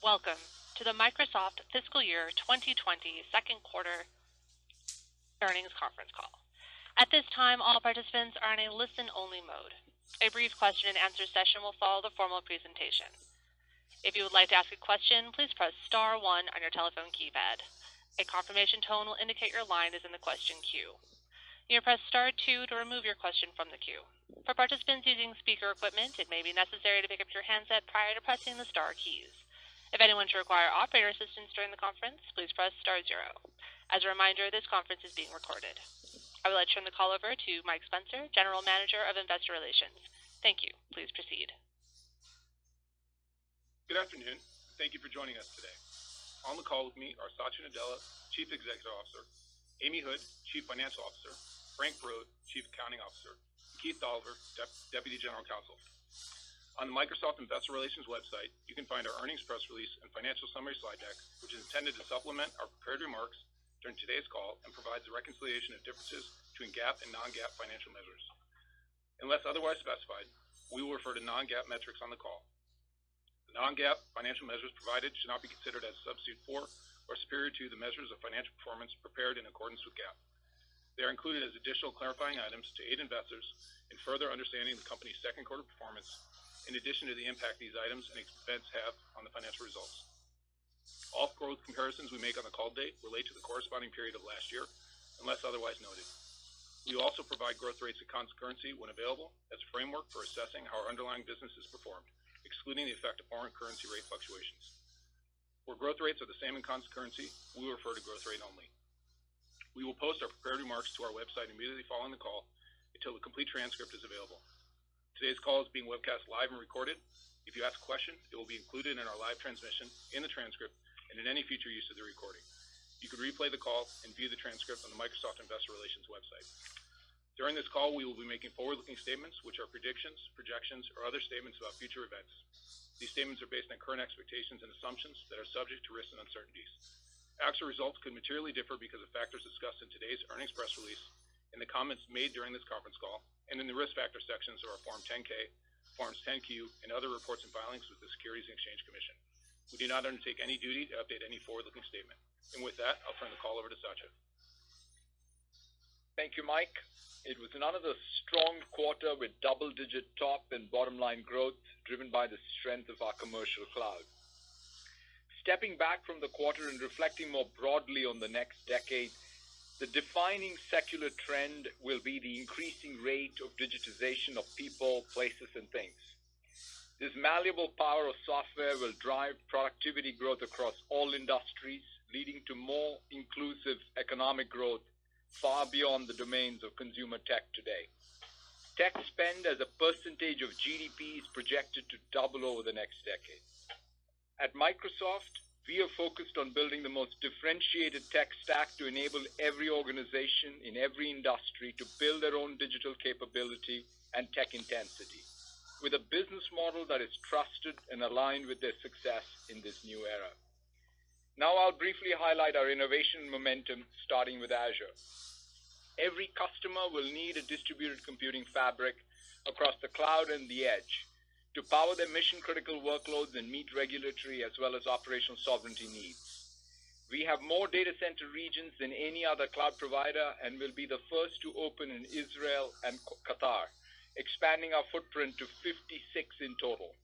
Welcome to the Microsoft Fiscal Year 2020 Second Quarter Earnings Conference Call. At this time, all participants are in a listen-only mode. A brief question and answer session will follow the formal presentation. If you would like to ask a question, please press star 1 on your telephone keypad. A confirmation tone will indicate your line is in the question queue. You may press star 2 to remove your question from the queue. For participants using speaker equipment, it may be necessary to pick up your handset prior to pressing the star keys. If anyone should require operator assistance during the conference, please press star 0. As a reminder, this conference is being recorded. I would like to turn the call over to Mike Spencer, General Manager of Investor Relations. Thank you. Please proceed. Good afternoon. Thank you for joining us today. On the call with me are Satya Nadella, Chief Executive Officer, Amy Hood, Chief Financial Officer, Frank Brode, Chief Accounting Officer, and Keith Dolliver, Deputy General Counsel. On the Microsoft Investor Relations website, you can find our earnings press release and financial summary slide deck, which is intended to supplement our prepared remarks during today's call and provides a reconciliation of differences between GAAP and non-GAAP financial measures. Unless otherwise specified, we will refer to non-GAAP metrics on the call. The non-GAAP financial measures provided should not be considered as a substitute for or superior to the measures of financial performance prepared in accordance with GAAP. They are included as additional clarifying items to aid investors in further understanding the company's second quarter performance, in addition to the impact these items and events have on the financial results. All growth comparisons we make on the call date relate to the corresponding period of last year, unless otherwise noted. We will also provide growth rates at constant currency when available as a framework for assessing how our underlying business is performed, excluding the effect of foreign currency rate fluctuations. Where growth rates are the same in constant currency, we will refer to growth rate only. We will post our prepared remarks to our website immediately following the call until the complete transcript is available. Today's call is being webcast live and recorded. If you ask a question, it will be included in our live transmission, in the transcript, and in any future use of the recording. You can replay the call and view the transcript on the Microsoft Investor Relations website. During this call, we will be making forward-looking statements, which are predictions, projections, or other statements about future events. These statements are based on current expectations and assumptions that are subject to risks and uncertainties. Actual results could materially differ because of factors discussed in today's earnings press release, in the comments made during this conference call, and in the risk factor sections of our Form 10-K, Forms 10-Q, and other reports and filings with the Securities and Exchange Commission. We do not undertake any duty to update any forward-looking statement. And with that, I'll turn the call over to Satya. Thank you, Mike. It was another strong quarter with double-digit top and bottom line growth driven by the strength of our commercial cloud. Stepping back from the quarter and reflecting more broadly on the next decade, the defining secular trend will be the increasing rate of digitization of people, places, and things. This malleable power of software will drive productivity growth across all industries, leading to more inclusive economic growth far beyond the domains of consumer tech today. Tech spend as a percentage of GDP is projected to double over the next decade. At Microsoft, we are focused on building the most differentiated tech stack to enable every organization in every industry to build their own digital capability and tech intensity, with a business model that is trusted and aligned with their success in this new era. Now I'll briefly highlight our innovation momentum, starting with Azure. Every customer will need a distributed computing fabric across the cloud and the edge to power their mission-critical workloads and meet regulatory as well as operational sovereignty needs. We have more data center regions than any other cloud provider and will be the first to open in Israel and Qatar, expanding our footprint to 56 in total.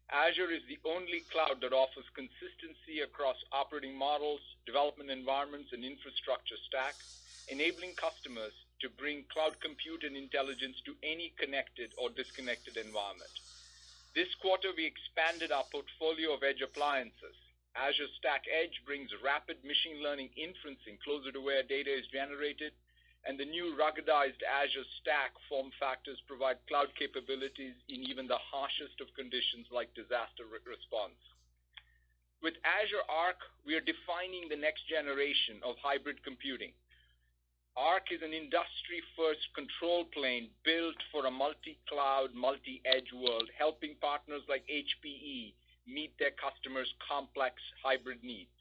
Azure is the only cloud that offers consistency across operating models, development environments, and infrastructure stack, enabling customers to bring cloud compute and intelligence to any connected or disconnected environment. This quarter, we expanded our portfolio of edge appliances. Azure Stack Edge brings rapid machine learning inferencing closer to where data is generated, and the new ruggedized Azure Stack form factors provide cloud capabilities in even the harshest of conditions like disaster response. With Azure Arc, we are defining the next generation of hybrid computing. Arc is an industry-first control plane built for a multi-cloud, multi-edge world, helping partners like HPE meet their customers' complex hybrid needs.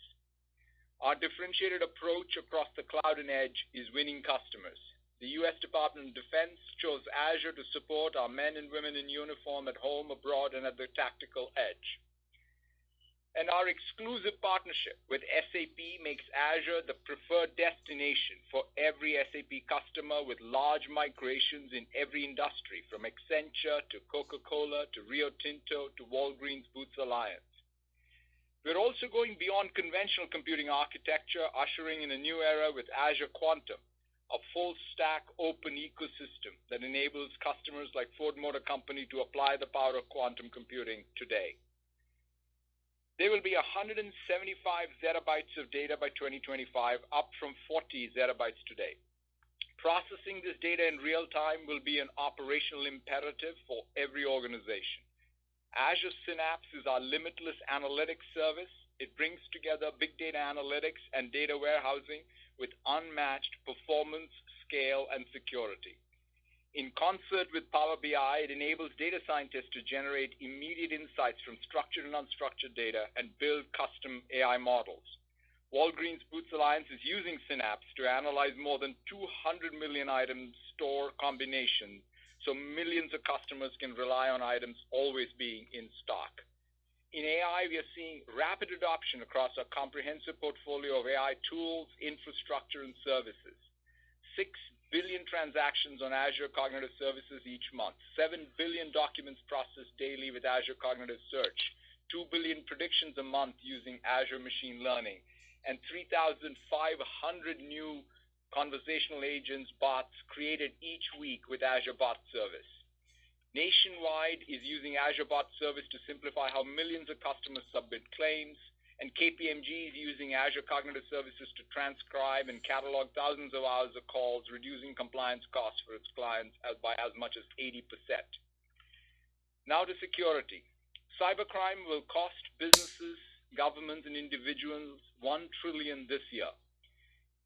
Our differentiated approach across the cloud and edge is winning customers. The U.S. Department of Defense chose Azure to support our men and women in uniform at home, abroad, and at the tactical edge. And our exclusive partnership with SAP makes Azure the preferred destination for every SAP customer with large migrations in every industry, from Accenture to Coca-Cola to Rio Tinto to Walgreens Boots Alliance. We're also going beyond conventional computing architecture, ushering in a new era with Azure Quantum, a full-stack open ecosystem that enables customers like Ford Motor Company to apply the power of quantum computing today. There will be 175 zettabytes of data by 2025, up from 40 zettabytes today. Processing this data in real time will be an operational imperative for every organization. Azure Synapse is our limitless analytics service. It brings together big data analytics and data warehousing with unmatched performance, scale, and security. In concert with Power BI, it enables data scientists to generate immediate insights from structured and unstructured data and build custom AI models. Walgreens Boots Alliance is using Synapse to analyze more than 200 million item store combinations, so millions of customers can rely on items always being in stock. In AI, we are seeing rapid adoption across our comprehensive portfolio of AI tools, infrastructure, and services. 6 billion transactions on Azure Cognitive Services each month, 7 billion documents processed daily with Azure Cognitive Search, 2 billion predictions a month using Azure Machine Learning, and 3,500 new conversational agents, bots, created each week with Azure Bot Service. Nationwide is using Azure Bot Service to simplify how millions of customers submit claims, and KPMG is using Azure Cognitive Services to transcribe and catalog thousands of hours of calls, reducing compliance costs for its clients by as much as 80%. Now to security. Cybercrime will cost businesses, governments, and individuals $1 trillion this year.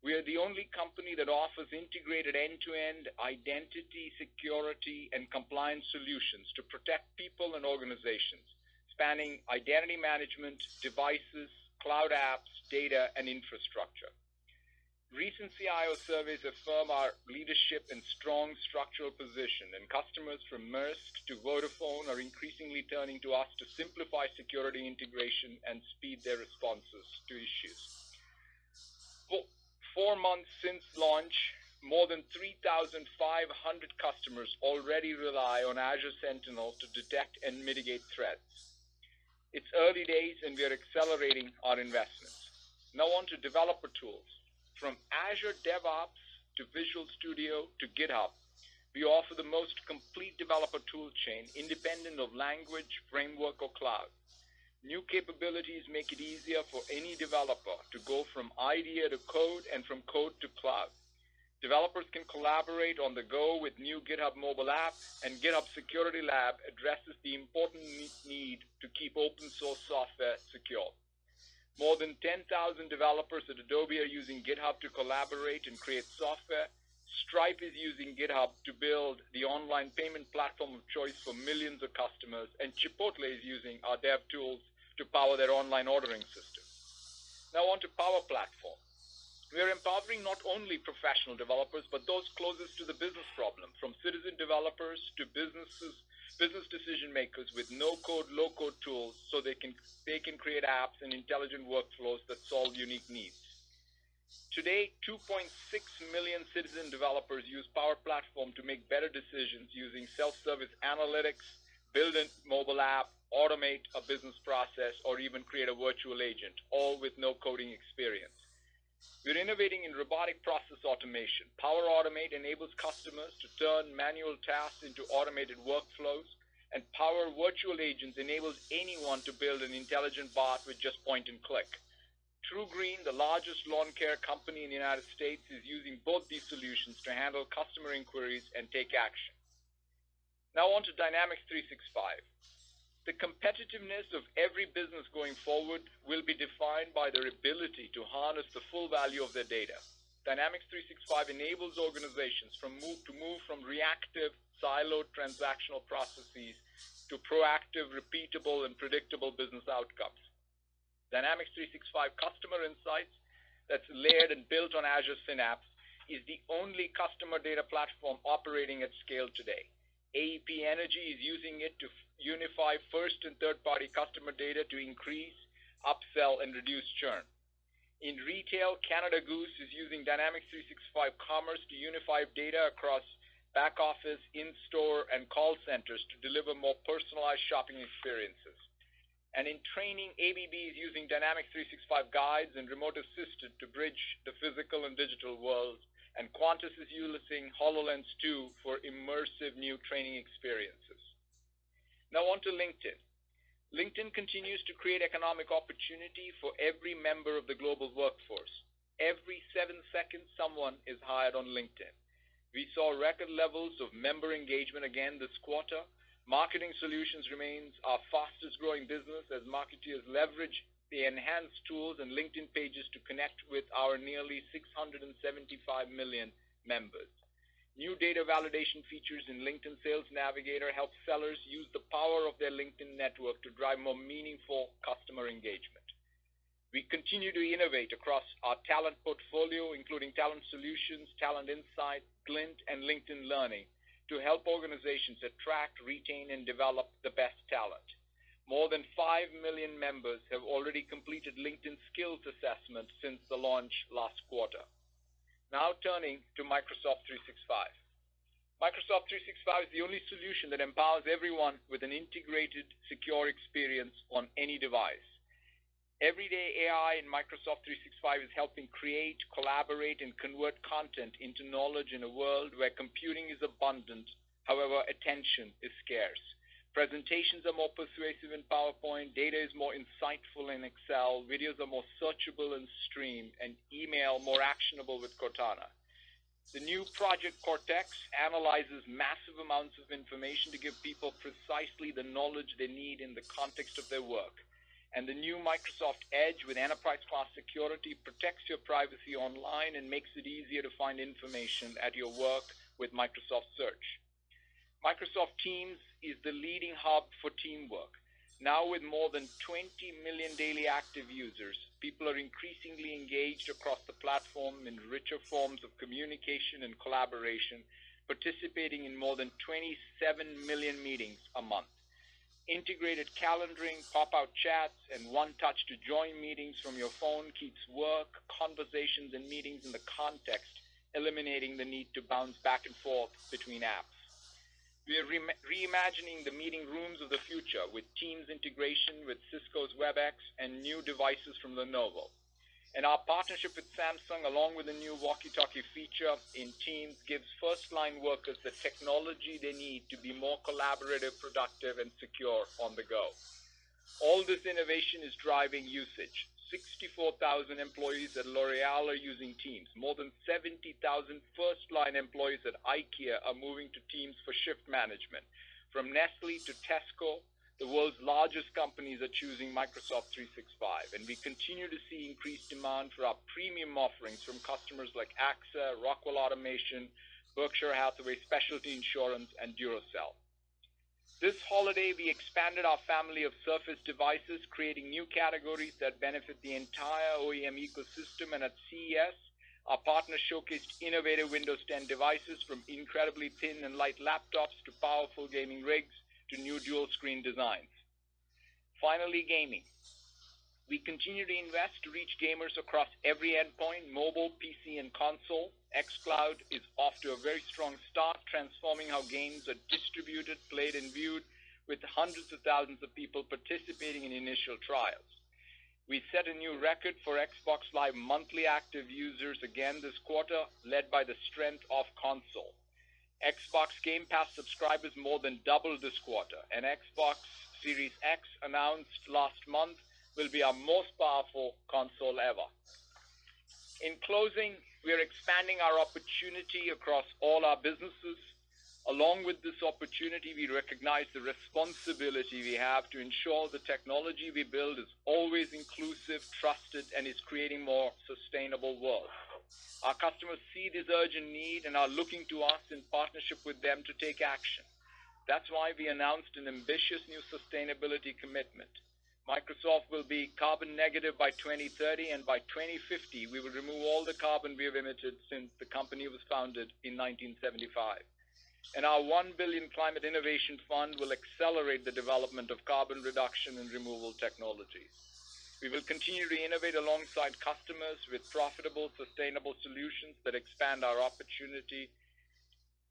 We are the only company that offers integrated end-to-end identity, security, and compliance solutions to protect people and organizations, spanning identity management, devices, cloud apps, data, and infrastructure. Recent CIO surveys affirm our leadership and strong structural position, and customers from Msft to Vodafone are increasingly turning to us to simplify security integration and speed their responses to issues. 4 months since launch, more than 3,500 customers already rely on Azure Sentinel to detect and mitigate threats. It's early days, and we are accelerating our investments. Now on to developer tools. From Azure DevOps to Visual Studio to GitHub, we offer the most complete developer tool chain, independent of language, framework, or cloud. New capabilities make it easier for any developer to go from idea to code and from code to cloud. Developers can collaborate on the go with new GitHub mobile app, and GitHub Security Lab addresses the important need to keep open source software secure. More than 10,000 developers at Adobe are using GitHub to collaborate and create software. Stripe is using GitHub to build the online payment platform of choice for millions of customers, and Chipotle is using our dev tools to power their online ordering system. Now on to Power Platform. We are empowering not only professional developers, but those closest to the business problem, from citizen developers to business decision makers with no-code, low-code tools so they can create apps and intelligent workflows that solve unique needs. Today, 2.6 million citizen developers use Power Platform to make better decisions using self-service analytics, build a mobile app, automate a business process, or even create a virtual agent, all with no coding experience. We're innovating in robotic process automation. Power Automate enables customers to turn manual tasks into automated workflows, and Power Virtual Agents enables anyone to build an intelligent bot with just point and click. TrueGreen, the largest lawn care company in the United States, is using both these solutions to handle customer inquiries and take action. Now on to Dynamics 365. The competitiveness of every business going forward will be defined by their ability to harness the full value of their data. Dynamics 365 enables organizations to move from reactive, siloed transactional processes to proactive, repeatable, and predictable business outcomes. Dynamics 365 Customer Insights, that's layered and built on Azure Synapse, is the only customer data platform operating at scale today. AEP Energy is using it to unify first and third-party customer data to increase upsell, and reduce churn. In retail, Canada Goose is using Dynamics 365 Commerce to unify data across back office, in-store, and call centers to deliver more personalized shopping experiences. And in training, ABB is using Dynamics 365 Guides and Remote Assistant to bridge the physical and digital worlds, and Qantas is using HoloLens 2 for immersive new training experiences. Now on to LinkedIn. LinkedIn continues to create economic opportunity for every member of the global workforce. Every 7 seconds, someone is hired on LinkedIn. We saw record levels of member engagement again this quarter. Marketing Solutions remains our fastest growing business as marketeers leverage the enhanced tools and LinkedIn pages to connect with our nearly 675 million members. New data validation features in LinkedIn Sales Navigator help sellers use the power of their LinkedIn network to drive more meaningful customer engagement. We continue to innovate across our talent portfolio, including Talent Solutions, Talent Insight, Glint, and LinkedIn Learning, to help organizations attract, retain, and develop the best talent. More than 5 million members have already completed LinkedIn Skills Assessment since the launch last quarter. Now turning to Microsoft 365. Microsoft 365 is the only solution that empowers everyone with an integrated, secure experience on any device. Everyday AI in Microsoft 365 is helping create, collaborate, and convert content into knowledge in a world where computing is abundant, however, attention is scarce. Presentations are more persuasive in PowerPoint, data is more insightful in Excel, videos are more searchable in Stream, and email more actionable with Cortana. The new Project Cortex analyzes massive amounts of information to give people precisely the knowledge they need in the context of their work. And the new Microsoft Edge with enterprise-class security protects your privacy online and makes it easier to find information at your work with Microsoft Search. Microsoft Teams is the leading hub for teamwork. Now with more than 20 million daily active users, people are increasingly engaged across the platform in richer forms of communication and collaboration, participating in more than 27 million meetings a month. Integrated calendaring, pop-out chats, and one-touch to join meetings from your phone keeps work, conversations, and meetings in the context, eliminating the need to bounce back and forth between apps. We are reimagining the meeting rooms of the future with Teams integration with Cisco's WebEx and new devices from Lenovo. And our partnership with Samsung, along with the new walkie-talkie feature in Teams, gives first-line workers the technology they need to be more collaborative, productive, and secure on the go. All this innovation is driving usage. 64,000 employees at L'Oreal are using Teams. More than 70,000 first-line employees at IKEA are moving to Teams for shift management. From Nestle to Tesco, the world's largest companies are choosing Microsoft 365, and we continue to see increased demand for our premium offerings from customers like AXA, Rockwell Automation, Berkshire Hathaway Specialty Insurance, and Duracell. This holiday, we expanded our family of Surface devices, creating new categories that benefit the entire OEM ecosystem. And at CES, our partners showcased innovative Windows 10 devices from incredibly thin and light laptops to powerful gaming rigs to new dual-screen designs. Finally, gaming. We continue to invest to reach gamers across every endpoint, mobile, PC, and console. xCloud is off to a very strong start, transforming how games are distributed, played, and viewed, with hundreds of thousands of people participating in initial trials. We set a new record for Xbox Live monthly active users again this quarter, led by the strength of console. Xbox Game Pass subscribers more than doubled this quarter, and Xbox Series X, announced last month, will be our most powerful console ever. In closing, we are expanding our opportunity across all our businesses. Along with this opportunity, we recognize the responsibility we have to ensure the technology we build is always inclusive, trusted, and is creating more sustainable world. Our customers see this urgent need and are looking to us in partnership with them to take action. That's why we announced an ambitious new sustainability commitment. Microsoft will be carbon negative by 2030, and by 2050, we will remove all the carbon we have emitted since the company was founded in 1975. And our $1 billion Climate Innovation Fund will accelerate the development of carbon reduction and removal technologies. We will continue to innovate alongside customers with profitable, sustainable solutions that expand our opportunity.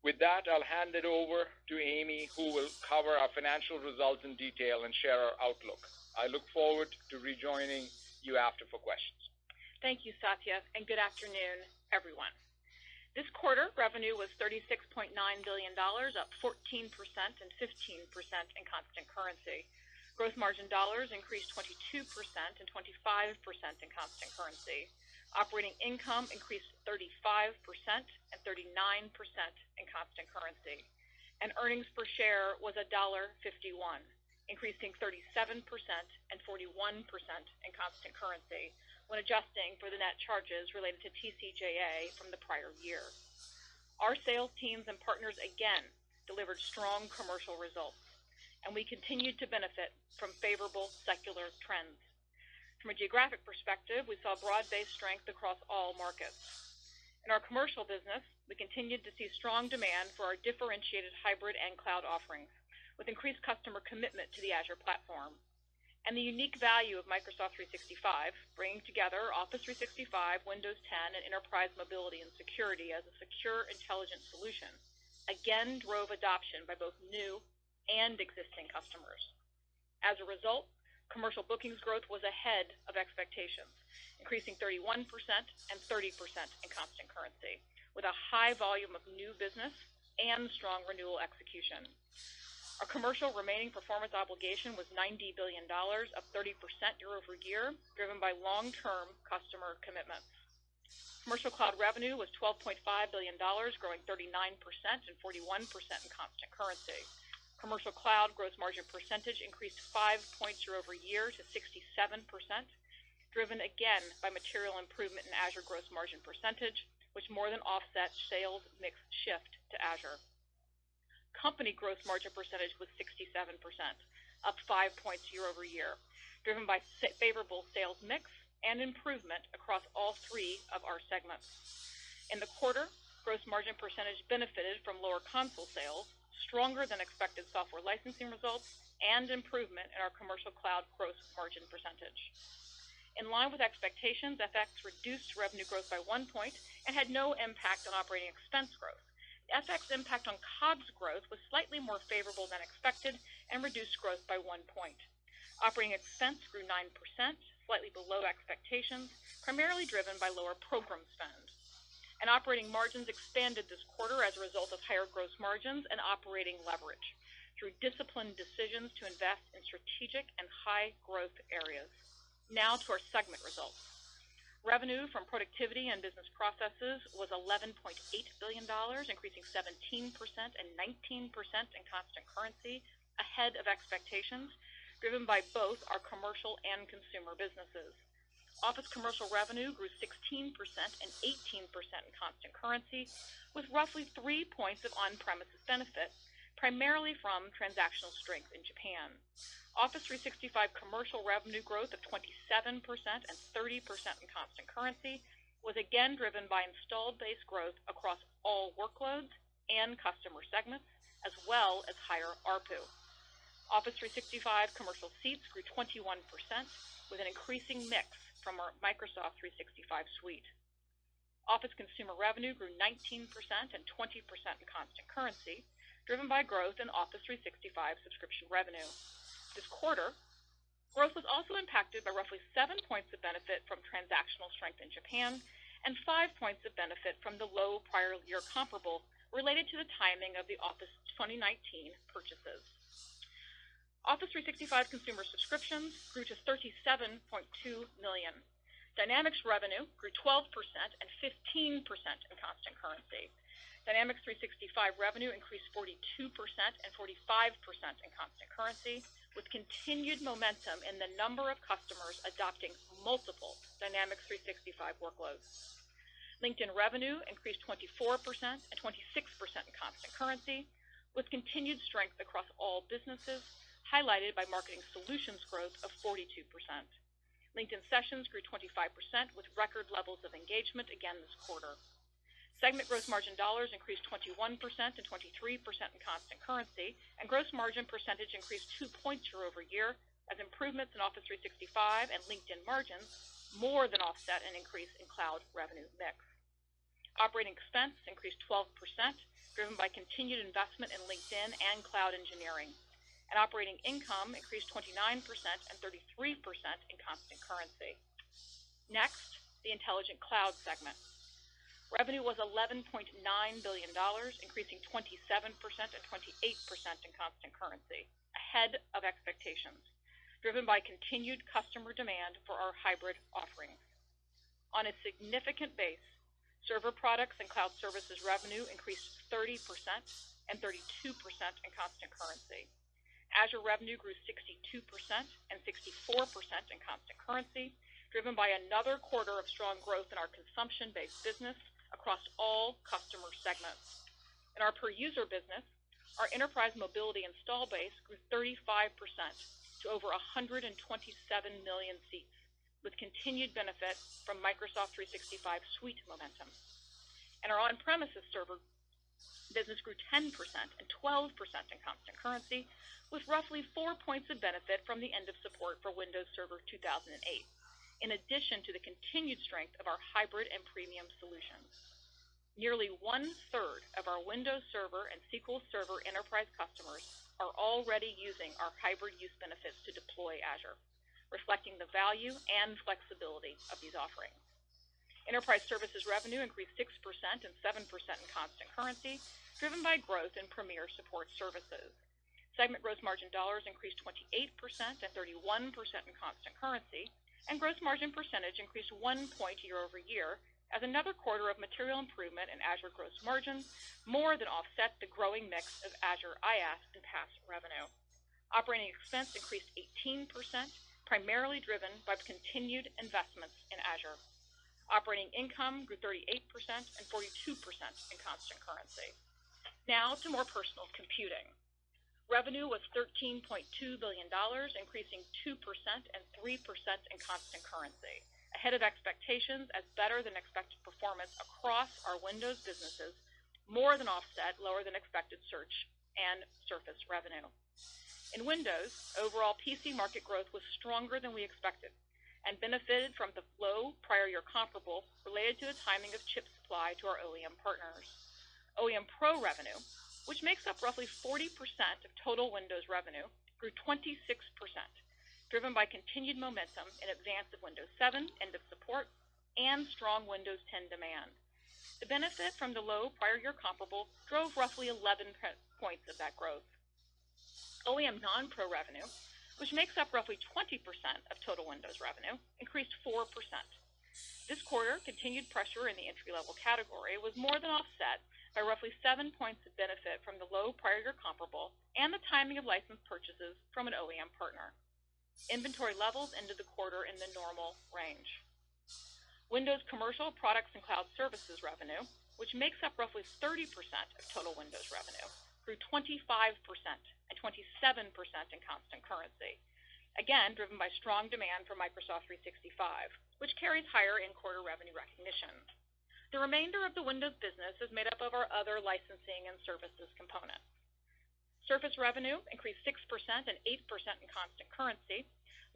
With that, I'll hand it over to Amy, who will cover our financial results in detail and share our outlook. I look forward to rejoining you after for questions. Thank you, Satya, and good afternoon, everyone. This quarter, revenue was $36.9 billion, up 14% and 15% in constant currency. Gross margin dollars increased 22% and 25% in constant currency. Operating income increased 35% and 39% in constant currency. And earnings per share was $1.51, increasing 37% and 41% in constant currency when adjusting for the net charges related to TCJA from the prior year. Our sales teams and partners again delivered strong commercial results, and we continued to benefit from favorable secular trends. From a geographic perspective, we saw broad-based strength across all markets. In our commercial business, we continued to see strong demand for our differentiated hybrid and cloud offerings, with increased customer commitment to the Azure platform. And the unique value of Microsoft 365, bringing together Office 365, Windows 10, and enterprise mobility and security as a secure, intelligent solution, again drove adoption by both new and existing customers. As a result, commercial bookings growth was ahead of expectations, increasing 31% and 30% in constant currency, with a high volume of new business and strong renewal execution. Our commercial remaining performance obligation was $90 billion, up 30% year over year, driven by long-term customer commitments. Commercial cloud revenue was $12.5 billion, growing 39% and 41% in constant currency. Commercial cloud gross margin percentage increased 5 points year over year to 67%, driven again by material improvement in Azure gross margin percentage, which more than offset sales mix shift to Azure. Company gross margin percentage was 67%, up 5 points year over year, driven by favorable sales mix and improvement across all three of our segments. In the quarter, gross margin percentage benefited from lower console sales, stronger than expected software licensing results, and improvement in our commercial cloud gross margin percentage. In line with expectations, FX reduced revenue growth by 1 point and had no impact on operating expense growth. The FX impact on COGS growth was slightly more favorable than expected and reduced growth by 1 point. Operating expense grew 9%, slightly below expectations, primarily driven by lower program spend. And operating margins expanded this quarter as a result of higher gross margins and operating leverage through disciplined decisions to invest in strategic and high-growth areas. Now to our segment results. Revenue from productivity and business processes was $11.8 billion, increasing 17% and 19% in constant currency, ahead of expectations, driven by both our commercial and consumer businesses. Office commercial revenue grew 16% and 18% in constant currency, with roughly 3 points of on-premises benefit, primarily from transactional strength in Japan. Office 365 commercial revenue growth of 27% and 30% in constant currency was again driven by installed base growth across all workloads and customer segments, as well as higher ARPU. Office 365 commercial seats grew 21%, with an increasing mix from our Microsoft 365 suite. Office consumer revenue grew 19% and 20% in constant currency, driven by growth in Office 365 subscription revenue. This quarter, growth was also impacted by roughly 7 points of benefit from transactional strength in Japan and 5 points of benefit from the low prior year comparable related to the timing of the Office 2019 purchases. Office 365 consumer subscriptions grew to 37.2 million. Dynamics revenue grew 12% and 15% in constant currency. Dynamics 365 revenue increased 42% and 45% in constant currency, with continued momentum in the number of customers adopting multiple Dynamics 365 workloads. LinkedIn revenue increased 24% and 26% in constant currency, with continued strength across all businesses, highlighted by marketing solutions growth of 42%. LinkedIn sessions grew 25%, with record levels of engagement again this quarter. Segment gross margin dollars increased 21% and 23% in constant currency, and gross margin percentage increased 2 points year over year, as improvements in Office 365 and LinkedIn margins more than offset an increase in cloud revenue mix. Operating expense increased 12%, driven by continued investment in LinkedIn and cloud engineering. And operating income increased 29% and 33% in constant currency. Next, the Intelligent Cloud segment. Revenue was $11.9 billion, increasing 27% and 28% in constant currency, ahead of expectations, driven by continued customer demand for our hybrid offerings. On a significant base, server products and cloud services revenue increased 30% and 32% in constant currency. Azure revenue grew 62% and 64% in constant currency, driven by another quarter of strong growth in our consumption-based business across all customer segments. In our per-user business, our enterprise mobility install base grew 35% to over 127 million seats, with continued benefit from Microsoft 365 suite momentum. And our on-premises server business grew 10% and 12% in constant currency, with roughly 4 points of benefit from the end of support for Windows Server 2008, in addition to the continued strength of our hybrid and premium solutions. Nearly 1/3 of our Windows Server and SQL Server enterprise customers are already using our hybrid use benefits to deploy Azure, reflecting the value and flexibility of these offerings. Enterprise services revenue increased 6% and 7% in constant currency, driven by growth in premier support services. Segment gross margin dollars increased 28% and 31% in constant currency, and gross margin percentage increased 1 point year over year, as another quarter of material improvement in Azure gross margins more than offset the growing mix of Azure IaaS and PaaS revenue. Operating expense increased 18%, primarily driven by continued investments in Azure. Operating income grew 38% and 42% in constant currency. Now to more personal computing. Revenue was $13.2 billion, increasing 2% and 3% in constant currency, ahead of expectations as better than expected performance across our Windows businesses more than offset lower than expected search and Surface revenue. In Windows, overall PC market growth was stronger than we expected and benefited from the low prior year comparable related to the timing of chip supply to our OEM partners. OEM Pro revenue, which makes up roughly 40% of total Windows revenue, grew 26%, driven by continued momentum in advance of Windows 7 end of support and strong Windows 10 demand. The benefit from the low prior year comparable drove roughly 11 points of that growth. OEM non-Pro revenue, which makes up roughly 20% of total Windows revenue, increased 4%. This quarter, continued pressure in the entry-level category was more than offset by roughly 7 points of benefit from the low prior year comparable and the timing of license purchases from an OEM partner. Inventory levels ended the quarter in the normal range. Windows commercial products and cloud services revenue, which makes up roughly 30% of total Windows revenue, grew 25% and 27% in constant currency, again driven by strong demand for Microsoft 365, which carries higher in-quarter revenue recognition. The remainder of the Windows business is made up of our other licensing and services components. Surface revenue increased 6% and 8% in constant currency,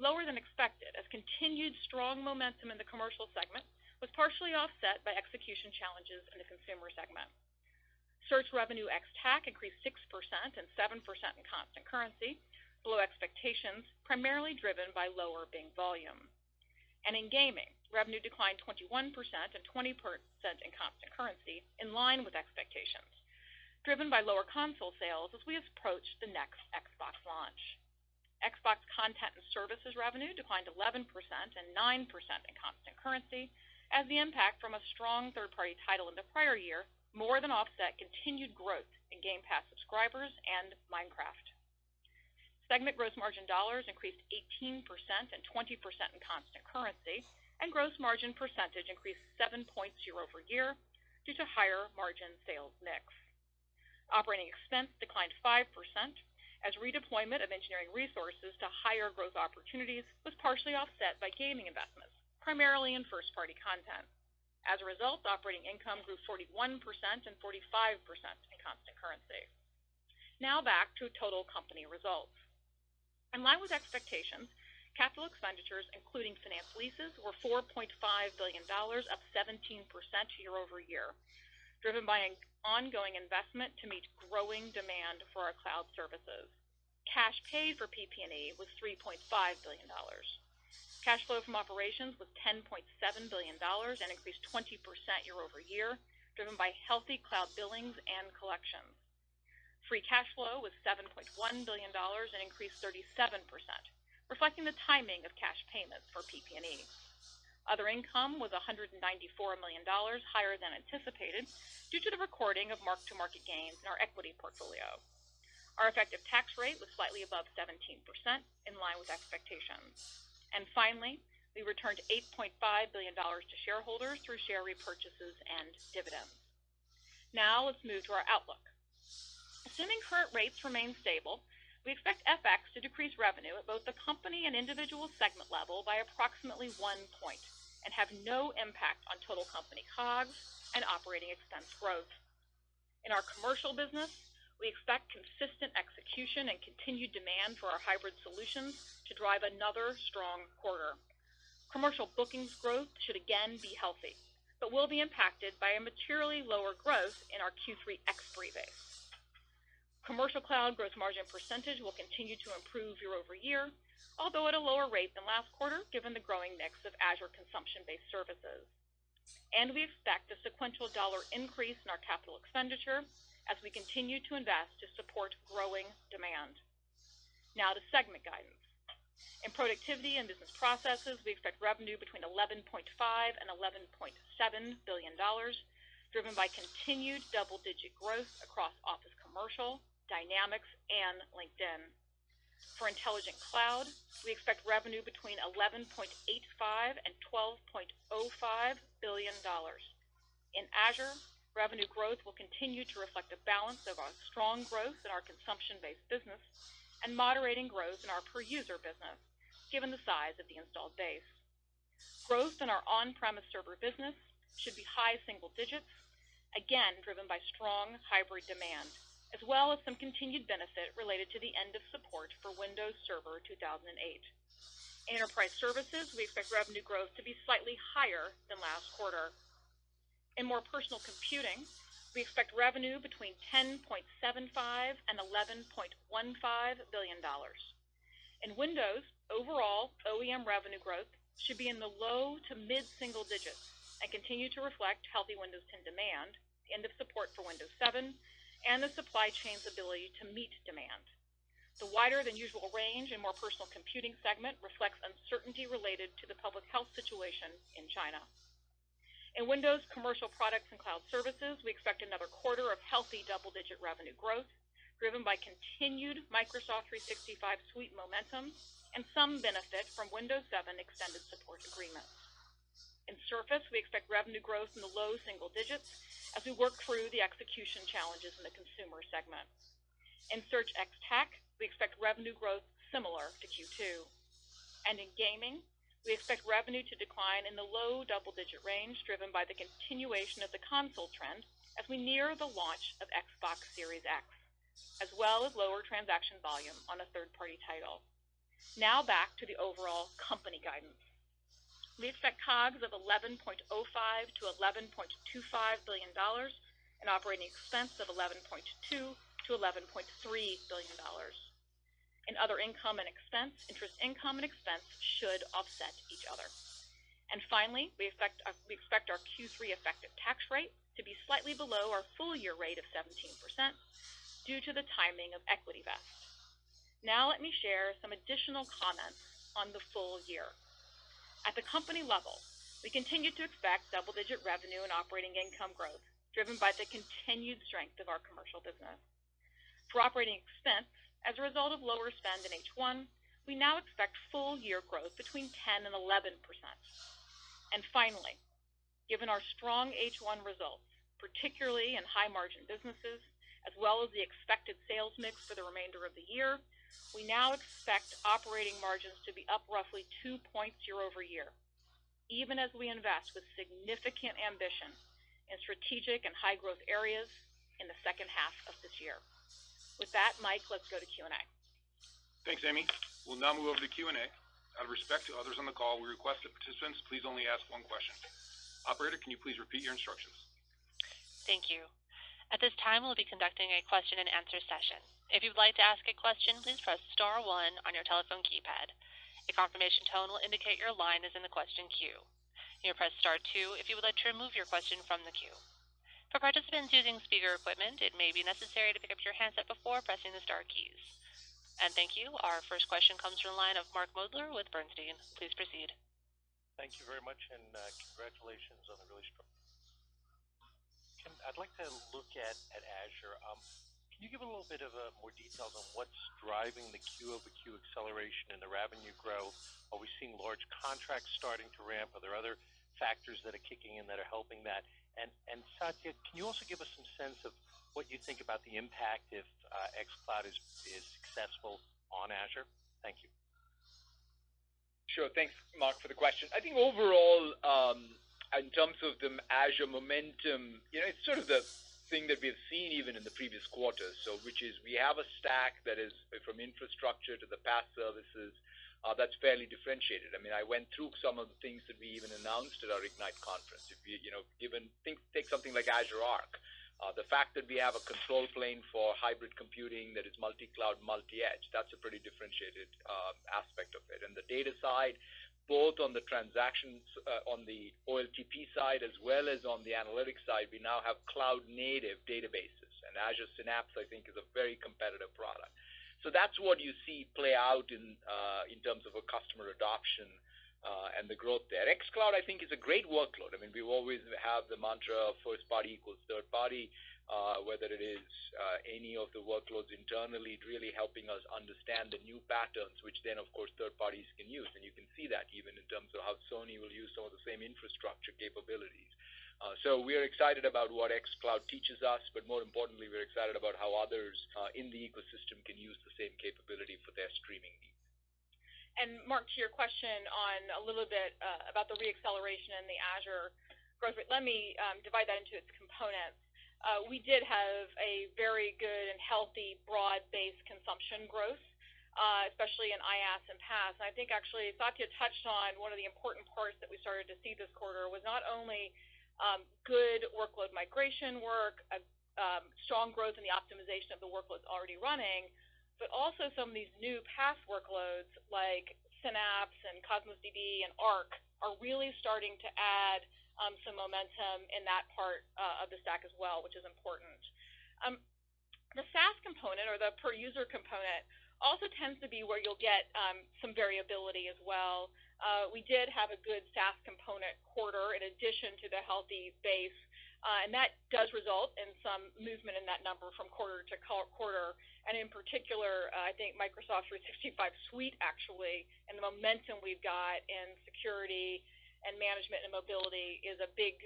lower than expected, as continued strong momentum in the commercial segment was partially offset by execution challenges in the consumer segment. Search revenue ex-TAC increased 6% and 7% in constant currency, below expectations, primarily driven by lower Bing volume. And in gaming, revenue declined 21% and 20% in constant currency, in line with expectations, driven by lower console sales as we approached the next Xbox launch. Xbox content and services revenue declined 11% and 9% in constant currency, as the impact from a strong third-party title in the prior year more than offset continued growth in Game Pass subscribers and Minecraft. Segment gross margin dollars increased 18% and 20% in constant currency, and gross margin percentage increased 7 points year over year due to higher margin sales mix. Operating expense declined 5% as redeployment of engineering resources to higher growth opportunities was partially offset by gaming investments, primarily in first-party content. As a result, operating income grew 41% and 45% in constant currency. Now back to total company results. In line with expectations, capital expenditures, including finance leases, were $4.5 billion, up 17% year over year, driven by an ongoing investment to meet growing demand for our cloud services. Cash paid for PP&E was $3.5 billion. Cash flow from operations was $10.7 billion and increased 20% year over year, driven by healthy cloud billings and collections. Free cash flow was $7.1 billion and increased 37%, reflecting the timing of cash payments for PP&E. Other income was $194 million, higher than anticipated, due to the recording of mark-to-market gains in our equity portfolio. Our effective tax rate was slightly above 17%, in line with expectations. And finally, we returned $8.5 billion to shareholders through share repurchases and dividends. Now let's move to our outlook. Assuming current rates remain stable, we expect FX to decrease revenue at both the company and individual segment level by approximately 1 point and have no impact on total company COGS and operating expense growth. In our commercial business, we expect consistent execution and continued demand for our hybrid solutions to drive another strong quarter. Commercial bookings growth should again be healthy, but will be impacted by a materially lower growth in our Q3 expiry base. Commercial cloud gross margin percentage will continue to improve year over year, although at a lower rate than last quarter, given the growing mix of Azure consumption-based services. And we expect a sequential dollar increase in our capital expenditure as we continue to invest to support growing demand. Now to segment guidance. In productivity and business processes, we expect revenue between $11.5 and $11.7 billion, driven by continued double-digit growth across Office Commercial, Dynamics, and LinkedIn. For Intelligent Cloud, we expect revenue between $11.85 and $12.05 billion. In Azure, revenue growth will continue to reflect a balance of our strong growth in our consumption-based business and moderating growth in our per-user business, given the size of the installed base. Growth in our on-premise server business should be high single digits, again driven by strong hybrid demand, as well as some continued benefit related to the end of support for Windows Server 2008. In enterprise services, we expect revenue growth to be slightly higher than last quarter. In more personal computing, we expect revenue between $10.75 and $11.15 billion. In Windows, overall OEM revenue growth should be in the low to mid-single digits and continue to reflect healthy Windows 10 demand, the end of support for Windows 7, and the supply chain's ability to meet demand. The wider-than-usual range in more personal computing segment reflects uncertainty related to the public health situation in China. In Windows Commercial Products and Cloud Services, we expect another quarter of healthy double-digit revenue growth, driven by continued Microsoft 365 suite momentum and some benefit from Windows 7 extended support agreements. In Surface, we expect revenue growth in the low single digits as we work through the execution challenges in the consumer segment. In Search ex-TAC, we expect revenue growth similar to Q2. And in gaming, we expect revenue to decline in the low double-digit range, driven by the continuation of the console trend as we near the launch of Xbox Series X, as well as lower transaction volume on a third-party title. Now back to the overall company guidance. We expect COGS of $11.05 to $11.25 billion and operating expense of $11.2 to $11.3 billion. In other income and expense, interest income and expense should offset each other. And finally, we expect our Q3 effective tax rate to be slightly below our full-year rate of 17% due to the timing of equity vest. Now let me share some additional comments on the full year. At the company level, we continue to expect double-digit revenue and operating income growth, driven by the continued strength of our commercial business. For operating expense, as a result of lower spend in H1, we now expect full-year growth between 10 and 11%. And finally, given our strong H1 results, particularly in high-margin businesses, as well as the expected sales mix for the remainder of the year, we now expect operating margins to be up roughly 2 points year over year, even as we invest with significant ambition in strategic and high-growth areas in the second half of this year. With that, Mike, let's go to Q&A. Thanks, Amy. We'll now move over to Q&A. Out of respect to others on the call, we request that participants please only ask one question. Operator, can you please repeat your instructions? Thank you. At this time, we'll be conducting a question and answer session. If you would like to ask a question, please press star 1 on your telephone keypad. A confirmation tone will indicate your line is in the question queue. You may press star 2 if you would like to remove your question from the queue. For participants using speaker equipment, it may be necessary to pick up your handset before pressing the star keys. And thank you. Our first question comes from the line of Mark Moerdler with Bernstein. Please proceed. Thank you very much, and congratulations on the really strong. I'd like to look at Azure. Can you give a little bit of more details on what's driving the Q-over-Q acceleration and the revenue growth? Are we seeing large contracts starting to ramp? Are there other factors that are kicking in that are helping that? And Satya, can you also give us some sense of what you think about the impact if xCloud is successful on Azure? Thank you. Sure. Thanks, Mark, for the question. I think overall, in terms of the Azure momentum, it's sort of the thing that we've seen even in the previous quarters. So, which is we have a stack that is from infrastructure to the PaaS services that's fairly differentiated. I mean, I went through some of the things that we even announced at our Ignite conference. If you, take something like Azure Arc, the fact that we have a control plane for hybrid computing that is multi-cloud, multi-edge, that's a pretty differentiated aspect of it. And the data side, both on the transactions, on the OLTP side, as well as on the analytics side, we now have cloud-native databases. And Azure Synapse, I think, is a very competitive product. So that's what you see play out in terms of a customer adoption and the growth there. xCloud, I think, is a great workload. I mean, we always have the mantra of first party equals third party, whether it is any of the workloads internally, really helping us understand the new patterns, which then, of course, third parties can use. And you can see that even in terms of how Sony will use some of the same infrastructure capabilities. So we're excited about what xCloud teaches us, but more importantly, we're excited about how others in the ecosystem can use the same capability for their streaming needs. And Mark, to your question on a little bit about the reacceleration in the Azure growth rate, let me divide that into its components. We did have a very good and healthy broad-based consumption growth, especially in IaaS and PaaS. And I think actually Satya touched on one of the important parts that we started to see this quarter was not only good workload migration work, strong growth in the optimization of the workloads already running, but also some of these new PaaS workloads like Synapse and Cosmos DB and Arc are really starting to add some momentum in that part of the stack as well, which is important. The SaaS component or the per user component also tends to be where you'll get some variability as well. We did have a good SaaS component quarter in addition to the healthy base, and that does result in some movement in that number from quarter to quarter. And in particular, I think Microsoft 365 Suite actually, and the momentum we've got in security and management and mobility is a big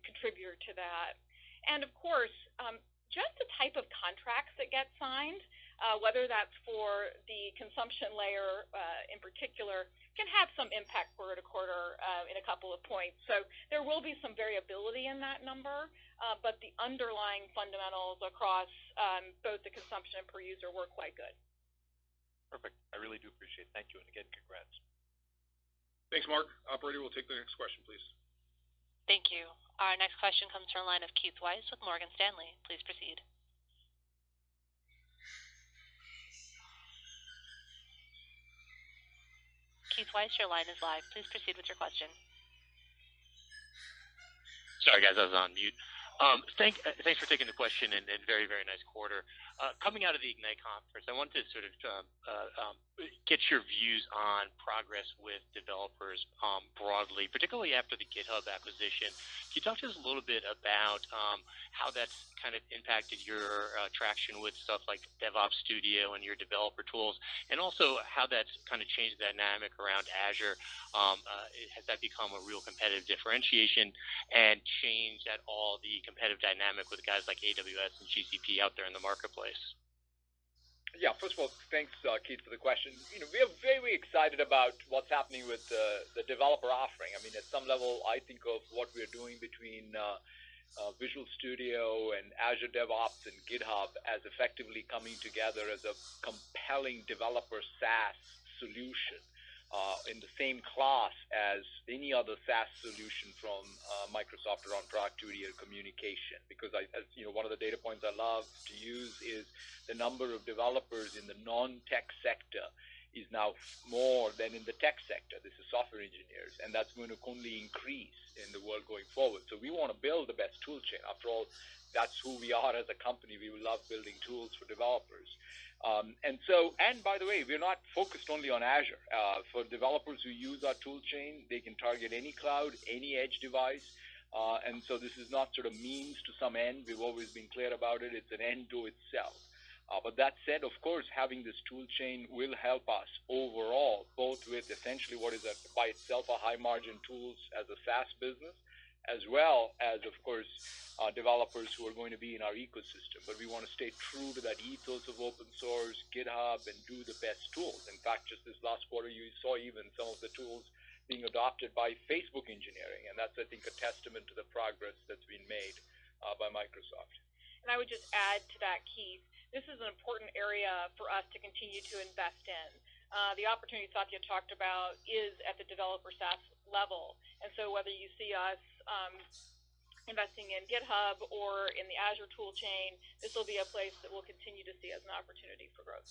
contributor to that. And of course, just the type of contracts that get signed, whether that's for the consumption layer in particular, can have some impact quarter to quarter in a couple of points. So there will be some variability in that number, but the underlying fundamentals across both the consumption and per user were quite good. Perfect. I really do appreciate it. Thank you. And again, congrats. Thanks, Mark. Operator, we'll take the next question, please. Thank you. Our next question comes from the line of Keith Weiss with Morgan Stanley. Please proceed. Keith Weiss, your line is live. Please proceed with your question. Sorry, guys, I was on mute. Thanks for taking the question, and very, very nice quarter. Coming out of the Ignite conference, I wanted to sort of get your views on progress with developers broadly, particularly after the GitHub acquisition. Can you talk to us a little bit about how that's kind of impacted your traction with stuff like DevOps Studio and your developer tools, and also how that's kind of changed the dynamic around Azure? Has that become a real competitive differentiation and changed at all the competitive dynamic with guys like AWS and GCP out there in the marketplace? Yeah, first of all, thanks, Keith, for the question. We are very excited about what's happening with the developer offering. I mean, at some level, I think of what we're doing between Visual Studio and Azure DevOps and GitHub as effectively coming together as a compelling developer SaaS solution in the same class as any other SaaS solution from Microsoft around productivity or communication. Because one of the data points I love to use is the number of developers in the non-tech sector is now more than in the tech sector. This is software engineers, and that's going to only increase in the world going forward. So we want to build the best tool chain. After all, that's who we are as a company. We love building tools for developers. And by the way, we're not focused only on Azure. For developers who use our tool chain, they can target any cloud, any edge device. And so this is not sort of means to some end. We've always been clear about it. It's an end to itself. But that said, of course, having this tool chain will help us overall, both with essentially what is by itself a high-margin tools as a SaaS business, as well as, of course, developers who are going to be in our ecosystem. But we want to stay true to that ethos of open source, GitHub, and do the best tools. In fact, just this last quarter, you saw even some of the tools being adopted by Facebook engineering, and that's, I think, a testament to the progress that's been made by Microsoft. And I would just add to that, Keith, this is an important area for us to continue to invest in. The opportunity Satya talked about is at the developer SaaS level. And so whether you see us investing in GitHub or in the Azure tool chain, this will be a place that we'll continue to see as an opportunity for growth.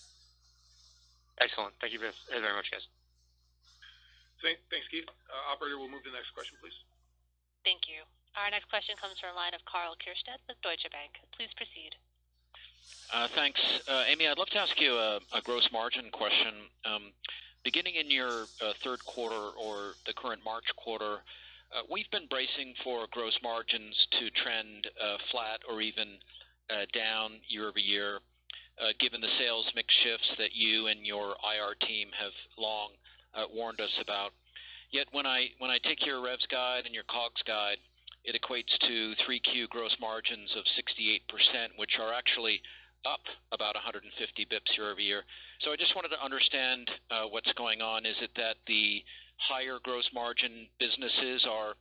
Excellent. Thank you very much, guys. Thanks, Keith. Operator, we'll move to the next question, please. Thank you. Our next question comes from a line of Karl Kirstead with Deutsche Bank. Please proceed. Thanks. Amy, I'd love to ask you a gross margin question. Beginning in your third quarter or the current March quarter, we've been bracing for gross margins to trend flat or even down year over year, given the sales mix shifts that you and your IR team have long warned us about. Yet when I take your revs guide and your COGS guide, it equates to 3Q gross margins of 68%, which are actually up about 150 bips year over year. So I just wanted to understand what's going on. Is it that the higher gross margin businesses are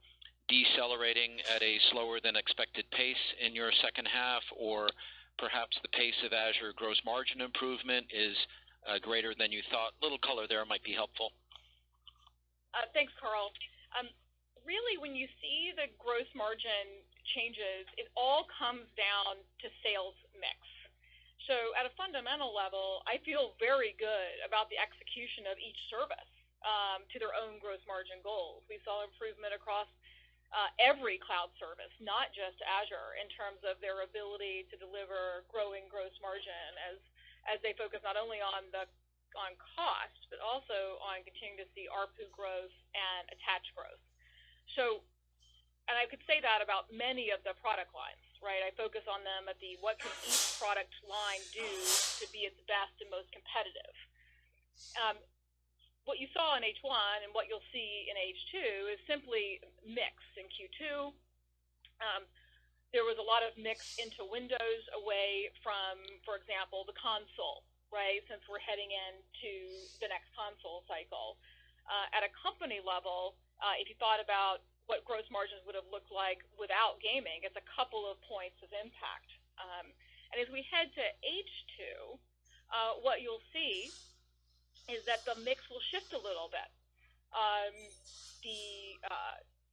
decelerating at a slower than expected pace in your second half, or perhaps the pace of Azure gross margin improvement is greater than you thought? A little color there might be helpful. Thanks, Carl. Really, when you see the gross margin changes, it all comes down to sales mix. So at a fundamental level, I feel very good about the execution of each service to their own gross margin goals. We saw improvement across every cloud service, not just Azure, in terms of their ability to deliver growing gross margin as they focus not only on cost, but also on continuing to see ARPU growth and attach growth. So, and I could say that about many of the product lines, right? I focus on them at what can each product line do to be its best and most competitive. What you saw in H1 and what you'll see in H2 is simply mix. In Q2, there was a lot of mix into Windows away from, for example, the console, right? Since we're heading into the next console cycle. At a company level, if you thought about what gross margins would have looked like without gaming, it's a couple of points of impact. And as we head to H2, what you'll see is that the mix will shift a little bit.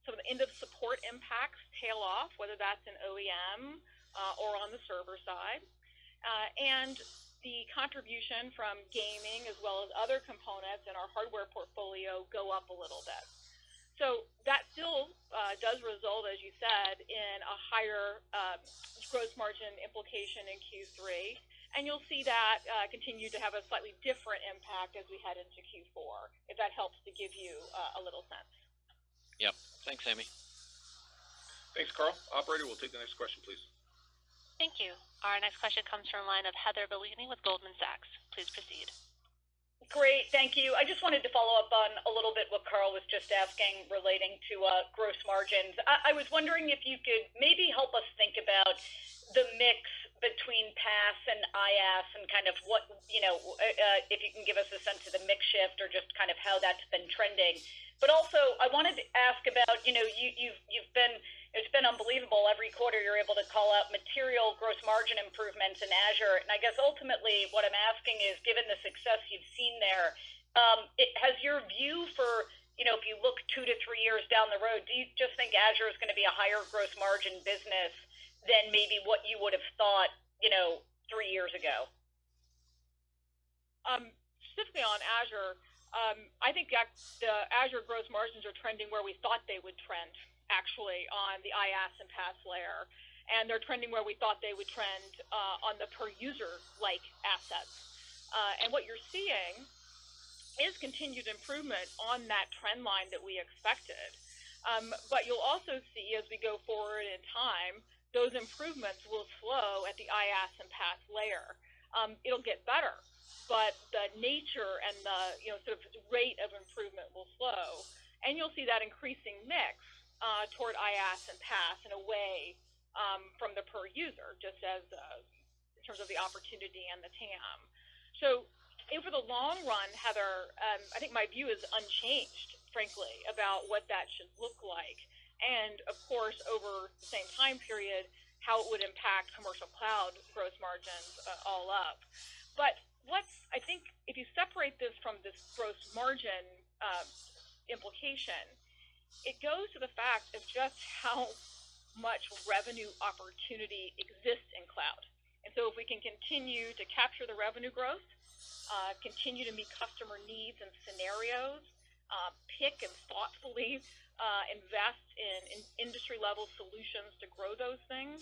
Some of the end of support impacts tail off, whether that's in OEM or on the server side. And the contribution from gaming as well as other components in our hardware portfolio go up a little bit. So that still does result, as you said, in a higher gross margin implication in Q3. And you'll see that continue to have a slightly different impact as we head into Q4, if that helps to give you a little sense. Yep. Thanks, Amy. Thanks, Carl. Operator, we'll take the next question, please. Thank you. Our next question comes from a line of Heather Bellini with Goldman Sachs. Please proceed. Great, thank you. I just wanted to follow up on a little bit what Carl was just asking relating to gross margins. I was wondering if you could maybe help us think about the mix between PaaS and IaaS and kind of what, if you can give us a sense of the mix shift or just kind of how that's been trending. But also, I wanted to ask about, you've been it's been unbelievable. Every quarter you're able to call out material gross margin improvements in Azure. And I guess ultimately what I'm asking is, given the success you've seen there, has your view for, if you look 2 to 3 years down the road, do you just think Azure is going to be a higher gross margin business than maybe what you would have thought, 3 years ago? Specifically on Azure, I think the Azure gross margins are trending where we thought they would trend, actually, on the IaaS and PaaS layer. And they're trending where we thought they would trend on the per-user-like assets. And what you're seeing is continued improvement on that trend line that we expected. But you'll also see, as we go forward in time, those improvements will slow at the IaaS and PaaS layer. It'll get better, but the nature and the sort of rate of improvement will slow, and you'll see that increasing mix toward IaaS and PaaS and away from the per user, just as in terms of the opportunity and the TAM. So, for the long run, Heather, I think my view is unchanged, frankly, about what that should look like. And, of course, over the same time period, how it would impact commercial cloud gross margins all up. But I think if you separate this from this gross margin implication, it goes to the fact of just how much revenue opportunity exists in cloud. And so if we can continue to capture the revenue growth, continue to meet customer needs and scenarios, pick and thoughtfully invest in industry-level solutions to grow those things,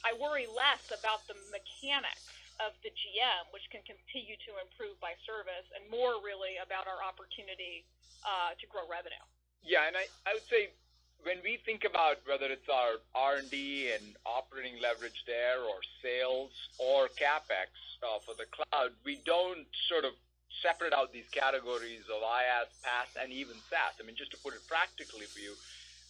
I worry less about the mechanics of the GM, which can continue to improve by service, and more really about our opportunity to grow revenue. Yeah, and I would say when we think about whether it's our R&D and operating leverage there or sales or CapEx for the cloud, we don't sort of separate out these categories of IaaS, PaaS, and even SaaS. I mean, just to put it practically for you,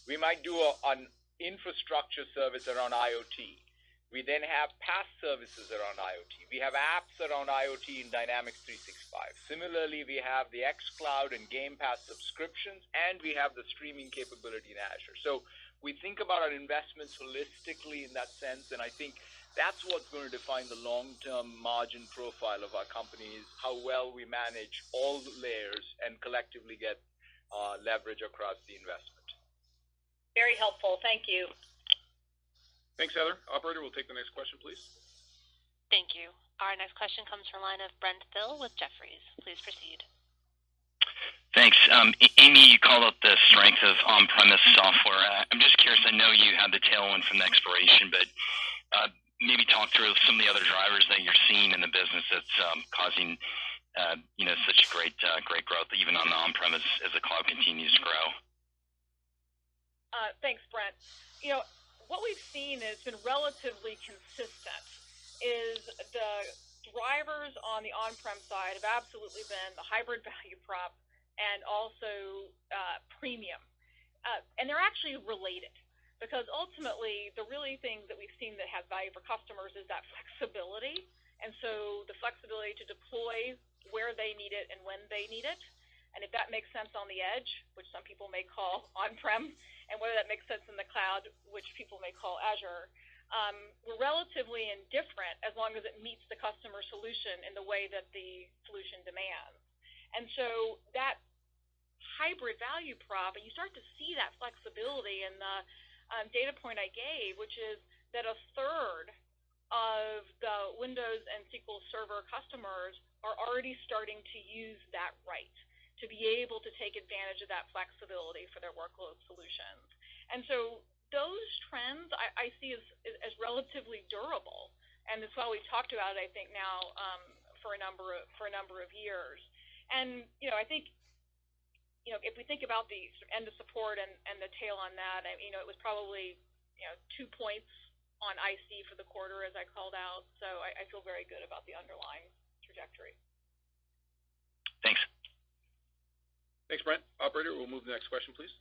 we might do an infrastructure service around IoT. We then have PaaS services around IoT. We have apps around IoT in Dynamics 365. Similarly, we have the xCloud and Game Pass subscriptions, and we have the streaming capability in Azure. So we think about our investments holistically in that sense, and I think that's what's going to define the long-term margin profile of our company, is how well we manage all the layers and collectively get leverage across the investment. Very helpful. Thank you. Thanks, Heather. Operator, we'll take the next question, please. Thank you. Our next question comes from the line of Brent Thill with Jefferies. Please proceed. Thanks. Amy, you called out the strength of on-premise software. I'm just curious, I know you had the tailwind from the expiration, but maybe talk through some of the other drivers that you're seeing in the business that's causing such great growth, even on the on-premise as the cloud continues to grow. Thanks, Brent. What we've seen has been relatively consistent is the drivers on the on-prem side have absolutely been the hybrid value prop and also premium. And they're actually related, because ultimately the really things that we've seen that have value for customers is that flexibility. And so the flexibility to deploy where they need it and when they need it. And if that makes sense on the edge, which some people may call on-prem, and whether that makes sense in the cloud, which people may call Azure, we're relatively indifferent as long as it meets the customer solution in the way that the solution demands. And so that hybrid value prop, and you start to see that flexibility in the data point I gave, which is that a third of the Windows and SQL Server customers are already starting to use that right, to be able to take advantage of that flexibility for their workload solutions. And so those trends I see as relatively durable, and that's why we've talked about it, I think, now for a number of years. And I think if we think about the end of support and the tail on that, it was probably 2 points on IC for the quarter, as I called out. So I feel very good about the underlying trajectory. Thanks. Thanks, Brent. Operator, we'll move to the next question, please.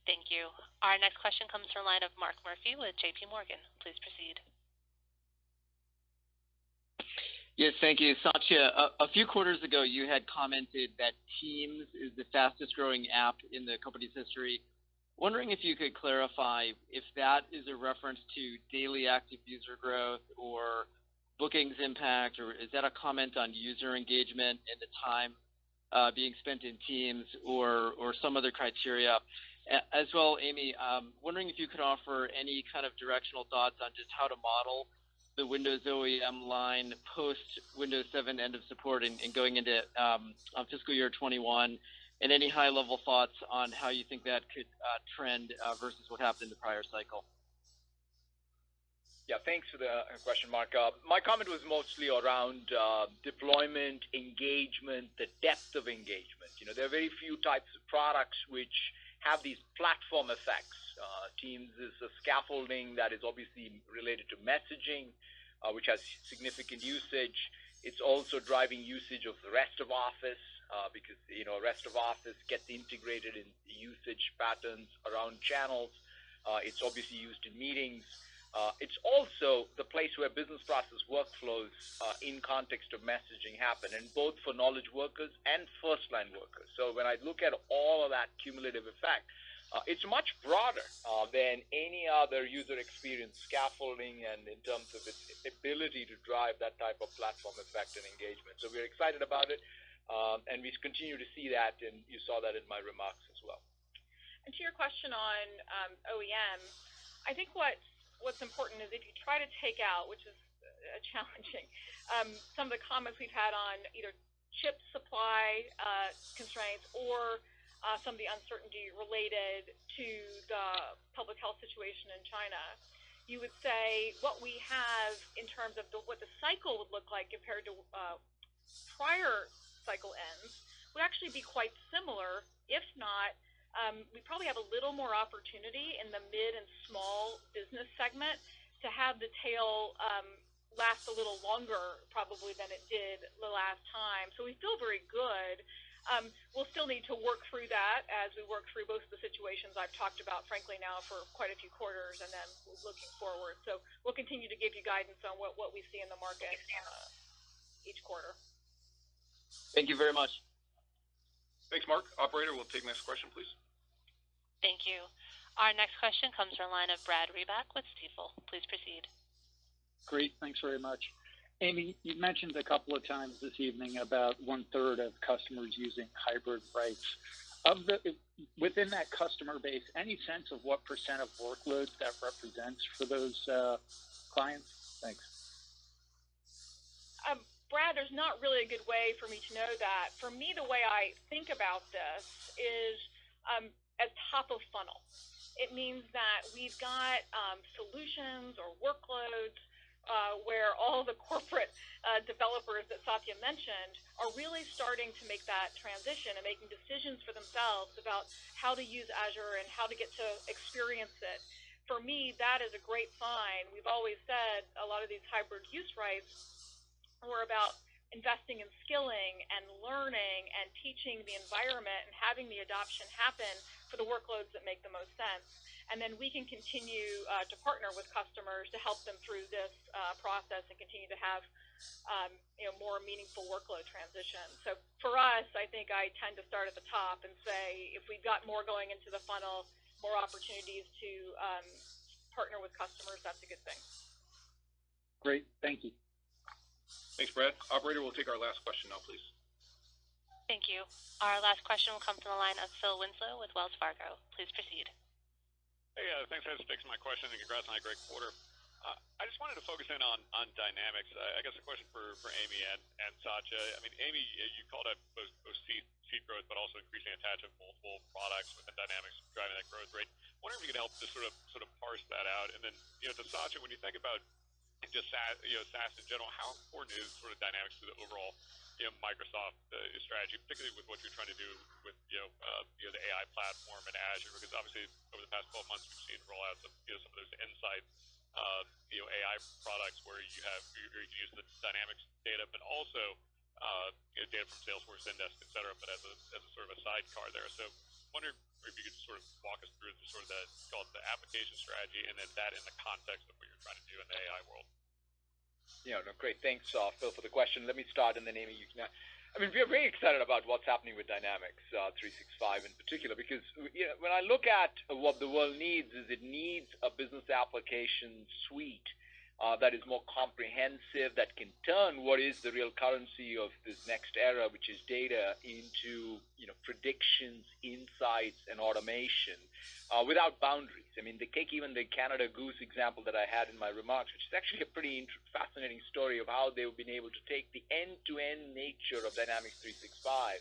Thank you. Our next question comes from the line of Mark Murphy with J.P. Morgan. Please proceed. Yes, thank you. Satya, a few quarters ago, you had commented that Teams is the fastest growing app in the company's history. Wondering if you could clarify if that is a reference to daily active user growth or bookings impact, or is that a comment on user engagement and the time being spent in Teams or some other criteria? As well, Amy, wondering if you could offer any kind of directional thoughts on just how to model the Windows OEM line post Windows 7 end of support and going into fiscal year 21, and any high-level thoughts on how you think that could trend versus what happened in the prior cycle. Yeah, thanks for the question, Mark. My comment was mostly around deployment, engagement, the depth of engagement. There are very few types of products which have these platform effects. Teams is a scaffolding that is obviously related to messaging, which has significant usage. It's also driving usage of the rest of Office because, rest of Office gets integrated in usage patterns around channels. It's obviously used in meetings. It's also the place where business process workflows in context of messaging happen, and both for knowledge workers and first-line workers. So when I look at all of that cumulative effect, it's much broader than any other user experience scaffolding and in terms of its ability to drive that type of platform effect and engagement. So we're excited about it, and we continue to see that, and you saw that in my remarks as well. And to your question on OEM, I think what's important is if you try to take out, which is challenging, some of the comments we've had on either chip supply constraints or some of the uncertainty related to the public health situation in China, you would say what we have in terms of what the cycle would look like compared to prior cycle ends would actually be quite similar. If not, we probably have a little more opportunity in the mid and small business segment to have the tail last a little longer probably than it did the last time. So we feel very good. We'll still need to work through that as we work through both the situations I've talked about, frankly, now for quite a few quarters, and then looking forward. So we'll continue to give you guidance on what we see in the market each quarter. Thank you very much. Thanks, Mark. Operator, we'll take next question, please. Thank you. Our next question comes from the line of Brad Reback with Stifel. Please proceed. Great. Thanks very much. Amy, you mentioned a couple of times this evening about 1/3 of customers using hybrid rights. Within that customer base, any sense of what percent of workloads that represents for those clients? Thanks. Brad, there's not really a good way for me to know that. For me, the way I think about this is as top of funnel. It means that we've got solutions or workloads where all the corporate developers that Satya mentioned are really starting to make that transition and making decisions for themselves about how to use Azure and how to get to experience it. For me, that is a great sign. We've always said a lot of these hybrid use rights were about investing in skilling and learning and teaching the environment and having the adoption happen for the workloads that make the most sense. And then we can continue to partner with customers to help them through this process and continue to have more meaningful workload transition. So for us, I think I tend to start at the top and say if we've got more going into the funnel, more opportunities to partner with customers, that's a good thing. Great. Thank you. Thanks, Brad. Operator, we'll take our last question now, please. Thank you. Our last question will come from the line of Phil Winslow with Wells Fargo. Please proceed. Hey, thanks for taking my question, and congrats on a great quarter. I just wanted to focus in on Dynamics. I guess a question for Amy and Satya. I mean, Amy, you called out both seat growth, but also increasing attach of multiple products within Dynamics driving that growth rate. I wonder if you could help to sort of parse that out. And then, to Satya, when you think about just SaaS in general, how important is sort of Dynamics to the overall Microsoft strategy, particularly with what you're trying to do with the AI platform and Azure? Because obviously over the past 12 months we've seen rollouts of some of those insight AI products where you can use the Dynamics data, but also data from Salesforce Index, et cetera, but as a sort of a sidecar there. So I wonder if you could sort of walk us through the sort of the application strategy and then that in the context of what you're trying to do in the AI world. Yeah, no, great. Thanks, Phil, for the question. Let me start, and then Amy, you can. I mean, we're very excited about what's happening with Dynamics 365 in particular because when I look at what the world needs is it needs a business application suite that is more comprehensive, that can turn what is the real currency of this next era, which is data, into predictions, insights, and automation without boundaries. I mean, they take even the Canada Goose example that I had in my remarks, which is actually a pretty fascinating story of how they've been able to take the end-to-end nature of Dynamics 365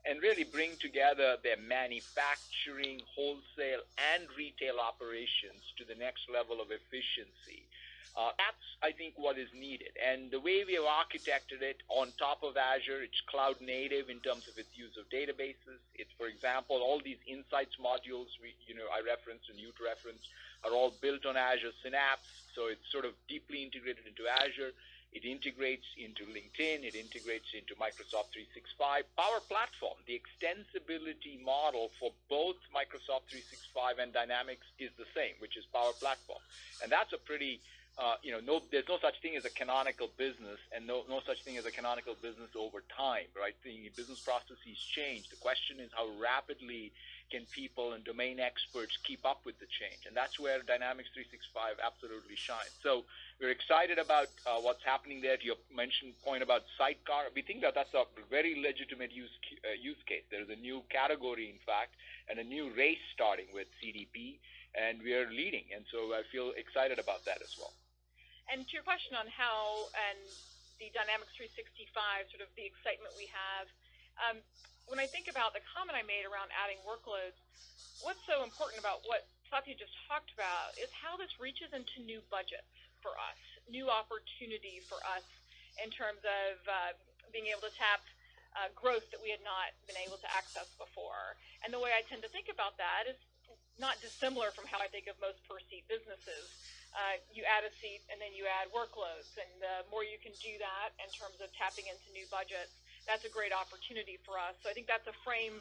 and really bring together their manufacturing, wholesale, and retail operations to the next level of efficiency. That's, I think, what is needed. And the way we have architected it on top of Azure, it's cloud native in terms of its use of databases. It's, for example, all these insights modules I referenced and you'd referenced are all built on Azure Synapse. So it's sort of deeply integrated into Azure. It integrates into LinkedIn. It integrates into Microsoft 365. Power Platform, the extensibility model for both Microsoft 365 and Dynamics is the same, which is Power Platform. And that's a pretty there's no such thing as a canonical business and no such thing as a canonical business over time, right? The business processes change. The question is how rapidly can people and domain experts keep up with the change? And that's where Dynamics 365 absolutely shines. So we're excited about what's happening there. To your mentioned point about sidecar, we think that that's a very legitimate use case. There's a new category, in fact, and a new race starting with CDP, and we are leading. And so I feel excited about that as well. And to your question on how and the Dynamics 365, sort of the excitement we have, when I think about the comment I made around adding workloads, what's so important about what Satya just talked about is how this reaches into new budgets for us, new opportunity for us in terms of being able to tap growth that we had not been able to access before. And the way I tend to think about that is not dissimilar from how I think of most per-seat businesses. You add a seat and then you add workloads, and the more you can do that in terms of tapping into new budgets, that's a great opportunity for us. So I think that's a frame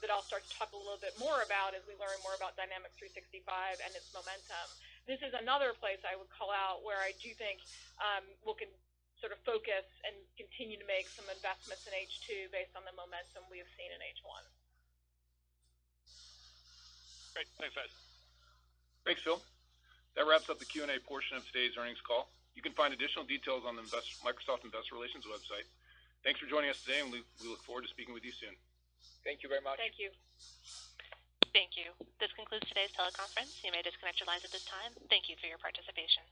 that I'll start to talk a little bit more about as we learn more about Dynamics 365 and its momentum. This is another place I would call out where I do think we can sort of focus and continue to make some investments in H2 based on the momentum we have seen in H1. Great. Thanks, guys. Thanks, Phil. That wraps up the Q&A portion of today's earnings call. You can find additional details on the Microsoft Investor Relations website. Thanks for joining us today, and we look forward to speaking with you soon. Thank you very much. Thank you. Thank you. This concludes today's teleconference. You may disconnect your lines at this time. Thank you for your participation.